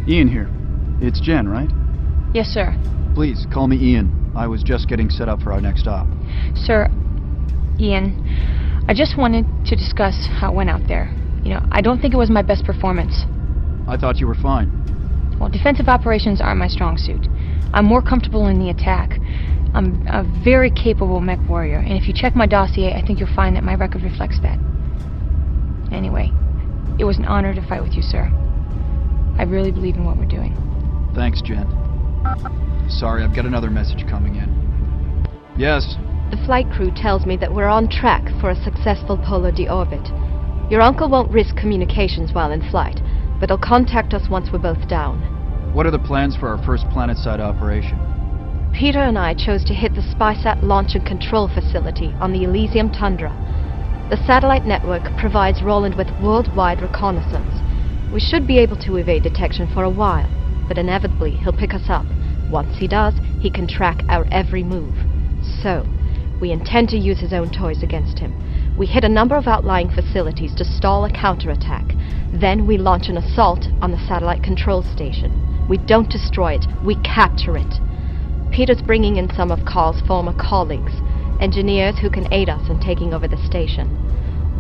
Ian here. It's Jen, right? Yes, sir. Please, call me Ian. I was just getting set up for our next stop. Sir, Ian, I just wanted to discuss how it went out there. I don't think it was my best performance. I thought you were fine. Well, defensive operations aren't my strong suit. I'm more comfortable in the attack. I'm a very capable MechWarrior, and if you check my dossier, I think you'll find that my record reflects that. Anyway, it was an honor to fight with you, sir. I really believe in what we're doing. Thanks, Jen. Sorry, I've got another message coming in. Yes? The flight crew tells me that we're on track for a successful polar deorbit. Your uncle won't risk communications while in flight, but he'll contact us once we're both down. What are the plans for our first planet-side operation? Peter and I chose to hit the SpySat launch and control facility on the Elysium tundra. The satellite network provides Roland with worldwide reconnaissance. We should be able to evade detection for a while, but inevitably he'll pick us up. Once he does, he can track our every move. So, we intend to use his own toys against him. We hit a number of outlying facilities to stall a counterattack. Then we launch an assault on the satellite control station. We don't destroy it, we capture it. Peter's bringing in some of Carl's former colleagues, engineers who can aid us in taking over the station.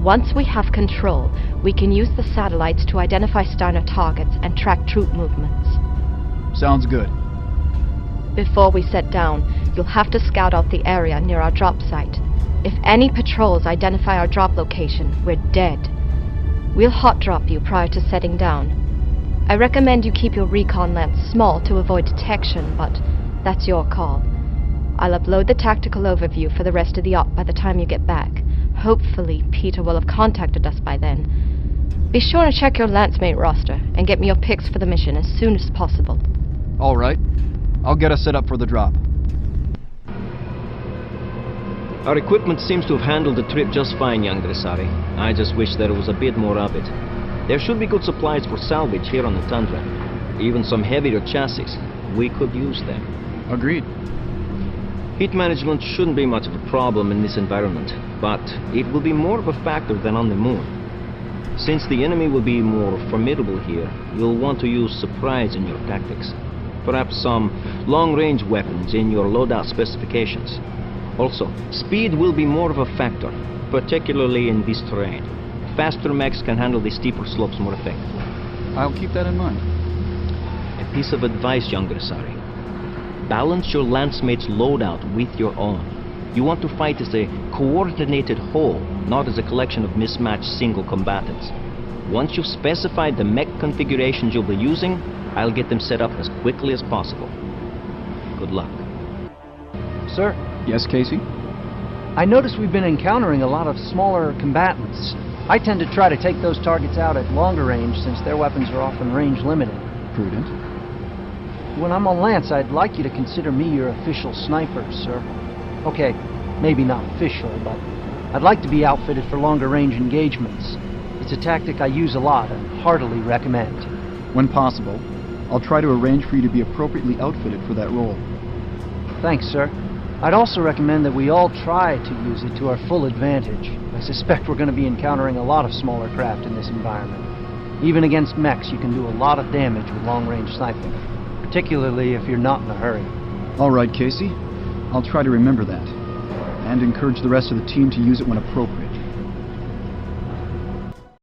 Once we have control, we can use the satellites to identify Steiner targets and track troop movements. Sounds good. Before we set down, you'll have to scout out the area near our drop site. If any patrols identify our drop location, we're dead. We'll hot drop you prior to setting down. I recommend you keep your recon lens small to avoid detection, but that's your call. I'll upload the tactical overview for the rest of the op by the time you get back. Hopefully, Peter will have contacted us by then. Be sure to check your Lancemate roster and get me your picks for the mission as soon as possible. All right. I'll get us set up for the drop. Our equipment seems to have handled the trip just fine, young Dressari. I just wish there was a bit more of it. There should be good supplies for salvage here on the tundra. Even some heavier chassis. We could use them. Agreed. Heat management shouldn't be much of a problem in this environment, but it will be more of a factor than on the moon. Since the enemy will be more formidable here, you'll want to use surprise in your tactics. Perhaps some long-range weapons in your loadout specifications. Also, speed will be more of a factor, particularly in this terrain. Faster mechs can handle the steeper slopes more effectively. I'll keep that in mind. A piece of advice, young Dressari. Balance your Lancemate's loadout with your own. You want to fight as a coordinated whole, not as a collection of mismatched single combatants. Once you've specified the mech configurations you'll be using, I'll get them set up as quickly as possible. Good luck. Sir? Yes, Casey? I notice we've been encountering a lot of smaller combatants. I tend to try to take those targets out at longer range since their weapons are often range limited. Prudent. When I'm on Lance, I'd like you to consider me your official sniper, sir. Okay, maybe not official, but I'd like to be outfitted for longer range engagements. It's a tactic I use a lot and heartily recommend. When possible, I'll try to arrange for you to be appropriately outfitted for that role. Thanks, sir. I'd also recommend that we all try to use it to our full advantage. I suspect we're going to be encountering a lot of smaller craft in this environment. Even against mechs, you can do a lot of damage with long-range sniping, particularly if you're not in a hurry. All right, Casey. I'll try to remember that, and encourage the rest of the team to use it when appropriate.